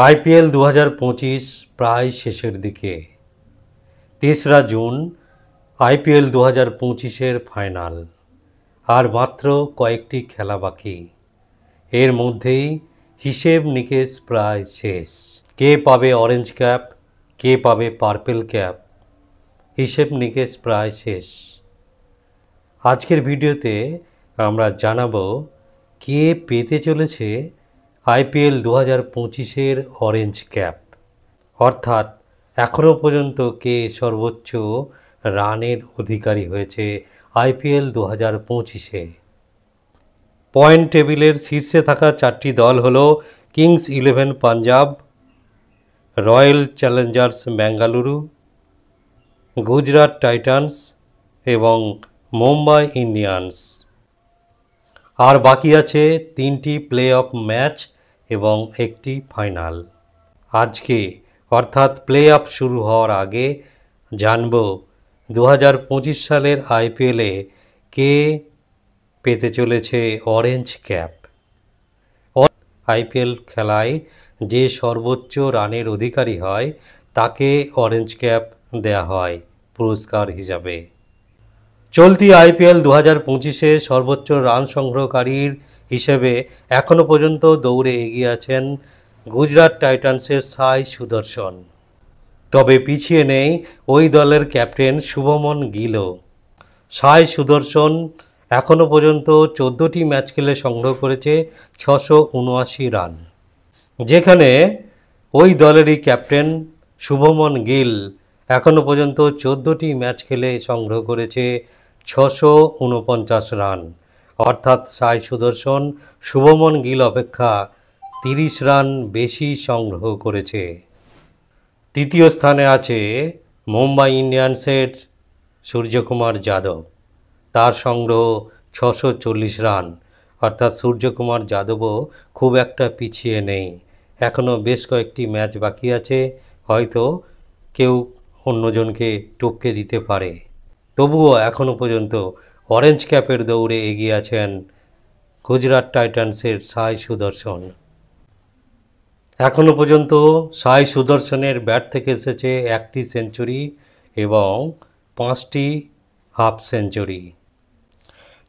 IPL 2025 প্রায় শেষের দিকে। 3রা জুন আইপিএল 2025-এর ফাইনাল। আর মাত্র কয়েকটি খেলা বাকি। এর মধ্যেই হিসেব নিকেশ প্রায় শেষ। কে পাবে অরেঞ্জ ক্যাপ, কে পাবে পার্পেল ক্যাপ, হিসেব নিকেশ প্রায় শেষ। আজকের ভিডিওতে আমরা জানাবো কে পেতে চলেছে আইপিএল 2025-এর অরেঞ্জ ক্যাপ, অর্থাৎ এখনও পর্যন্ত কে সর্বোচ্চ রানের অধিকারী হয়েছে আইপিএল 2025-এ। পয়েন্ট টেবিলের শীর্ষে থাকা 4টি দল হলো Kings 11 Punjab, Royal Challengers Bengaluru, Gujarat Titans এবং মুম্বাই ইন্ডিয়ান্স। আর বাকি আছে 3টি প্লে অফ ম্যাচ এবং একটি ফাইনাল। আজকে অর্থাৎ প্লে অফ শুরু হওয়ার আগে জানব 2025 সালের আইপিএলে কে পেতে চলেছে অরেঞ্জ ক্যাপ। আইপিএল খেলায় যে সর্বোচ্চ রানের অধিকারী হয় তাকে অরেঞ্জ ক্যাপ দেয়া হয় পুরস্কার হিসাবে। চলতি আইপিএল 2025-এ সর্বোচ্চ রান সংগ্রহকারীর হিসেবে এখনও পর্যন্ত দৌড়ে এগিয়ে আছেন গুজরাট টাইটান্সের সাই সুদর্শন। তবে পিছিয়ে নেই ওই দলের ক্যাপ্টেন শুভমন গিলও। সাই সুদর্শন এখনও পর্যন্ত 14টি ম্যাচ খেলে সংগ্রহ করেছে 679 রান, যেখানে ওই দলেরই ক্যাপ্টেন শুভমন গিল এখনও পর্যন্ত 14টি ম্যাচ খেলে সংগ্রহ করেছে 649 রান, অর্থাৎ সাই সুদর্শন শুভমন গিল অপেক্ষা 30 রান বেশি সংগ্রহ করেছে। তৃতীয় স্থানে আছে মুম্বাই ইন্ডিয়ান্সের সূর্যকুমার যাদব। তার সংগ্রহ 640 রান, অর্থাৎ সূর্যকুমার যাদবও খুব একটা পিছিয়ে নেই। এখনও বেশ কয়েকটি ম্যাচ বাকি আছে, হয়তো কেউ অন্যজনকে টপকে দিতে পারে। তবুও এখনও পর্যন্ত অরেঞ্জ ক্যাপের দৌড়ে এগিয়ে আছেন গুজরাট টাইটান্সের সাই সুদর্শন। এখনও পর্যন্ত সাই সুদর্শনের ব্যাট থেকে এসেছে 1টি সেঞ্চুরি এবং 5টি হাফ সেঞ্চুরি।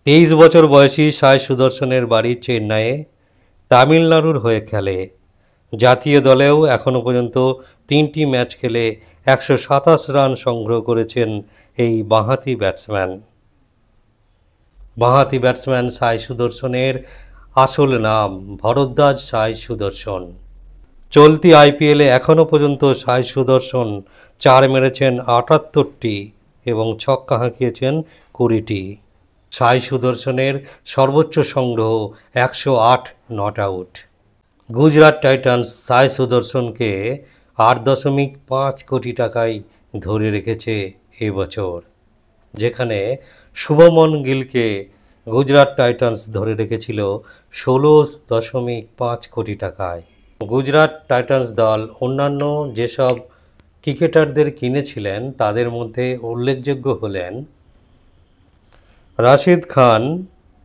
23 বছর বয়সী সাই সুদর্শনের বাড়ি চেন্নাইয়ে, তামিলনাড়ুর হয়ে খেলে। জাতীয় দলেও এখনও পর্যন্ত 3টি ম্যাচ খেলে 127 রান সংগ্রহ করেছেন এই বাঁহাতি ব্যাটসম্যান। বাঁহাতি ব্যাটসম্যান সাই সুদর্শনের আসল নাম ভরদ্বাজ সাই সুদর্শন। চলতি আইপিএলে এখনও পর্যন্ত সাই সুদর্শন 4 মেরেছেন 78টি এবং ছক্কা হাঁকিয়েছেন 20টি। সাই সুদর্শনের সর্বোচ্চ সংগ্রহ 108 নট আউট। গুজরাট টাইটান্স সাই সুদর্শনকে 8.5 কোটি টাকায় ধরে রেখেছে এবছর, যেখানে শুভমন গিলকে গুজরাট টাইটান্স ধরে রেখেছিল 16.5 কোটি টাকায়। গুজরাট টাইটান্স দল অন্যান্য যেসব ক্রিকেটারদের কিনেছিলেন তাদের মধ্যে উল্লেখযোগ্য হলেন রাশিদ খান,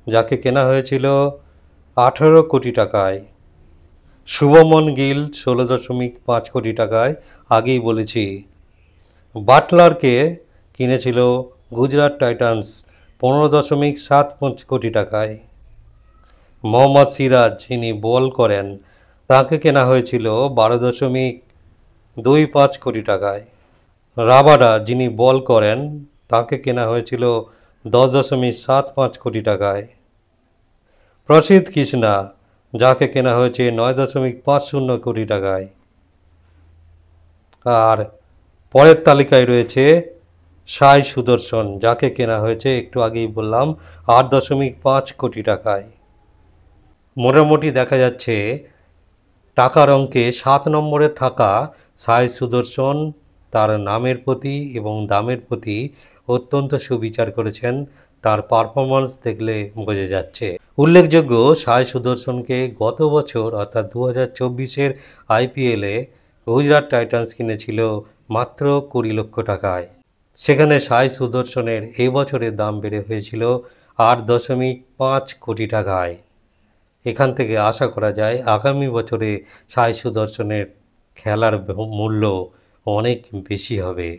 যাকে কেনা হয়েছিল 18 কোটি টাকায়, শুভমন গিল 16.5 কোটি টাকায়, আগেই বলেছি। বাটলারকে কিনেছিল গুজরাট টাইটান্স 15.75 কোটি টাকায়। মোহাম্মদ সিরাজ, যিনি বল করেন, তাকে কেনা হয়েছিল 12.25 কোটি টাকায়। রাবাডা, যিনি বল করেন, তাকে কেনা হয়েছিল 10.75 কোটি টাকায়। প্রসিদ্ধ কৃষ্ণা, যাকে কেনা হয়েছে 9.50 কোটি টাকায়। আর পরের তালিকায় রয়েছে সাই সুদর্শন, যাকে কেনা হয়েছে একটু আগেই বললাম 8.5 কোটি টাকায়। মোটামুটি দেখা যাচ্ছে টাকার অঙ্কে 7 নম্বরে থাকা সাই সুদর্শন তার নামের প্রতি এবং দামের প্রতি অত্যন্ত সুবিচার করেছেন। তার পারফরম্যান্স দেখলে বোঝা যাচ্ছে। উল্লেখযোগ্য, সাই সুদর্শনকে গত বছর অর্থাৎ 2024-এর আইপিএলে গুজরাট টাইটান্স কিনেছিল মাত্র 20 লক্ষ টাকায়। সেখানে সাই সুদর্শনের এই বছরের দাম বেড়ে হয়েছিল 8.5 কোটি টাকায়। এখান থেকে আশা করা যায় আগামী বছরে সাই সুদর্শনের খেলার মূল্য অনেক বেশি হবে।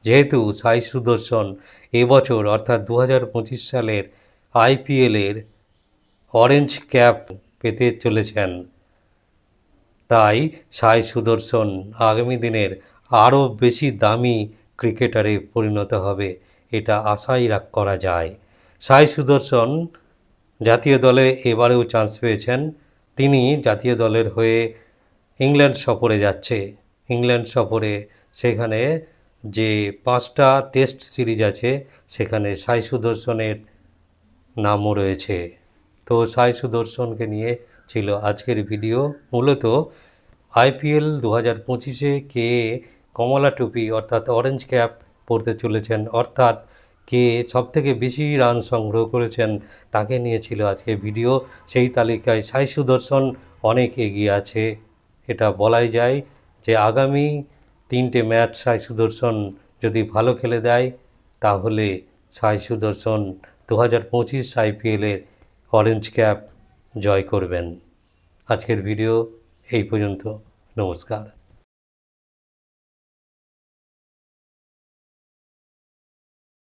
যেহেতু সাই সুদর্শন এবছর অর্থাৎ 2025 সালের আইপিএলের অরেঞ্জ ক্যাপ পেতে চলেছেন, তাই সাই সুদর্শন আগামী দিনের আরও বেশি দামি ক্রিকেটারে পরিণত হবে, এটা আশাই করা যায়। সাই সুদর্শন জাতীয় দলে এবারেও চান্স পেয়েছেন। তিনি জাতীয় দলের হয়ে ইংল্যান্ড সফরে যাচ্ছে। ইংল্যান্ড সফরে সেখানে যে 5টা টেস্ট সিরিজ আছে সেখানে সাই সুদর্শনের নামও রয়েছে। তো সাই সুদর্শনকে নিয়ে ছিল আজকের ভিডিও। মূলত আইপিএল 2025-এ কে কমলা টুপি অর্থাৎ অরেঞ্জ ক্যাপ পরতে চলেছেন, অর্থাৎ কে সবথেকে বেশি রান সংগ্রহ করেছেন তাকে নিয়ে ছিল আজকের ভিডিও। সেই তালিকায় সাই সুদর্শন অনেক এগিয়ে আছে। এটা বলাই যায় যে আগামী 3টে ম্যাচ সাই সুদর্শন যদি ভালো খেলে দেয় তাহলে সাই সুদর্শন 2025 আইপিএলের অরেঞ্জ ক্যাপ জয় করবেন। আজকের ভিডিও এই পর্যন্ত। নমস্কার।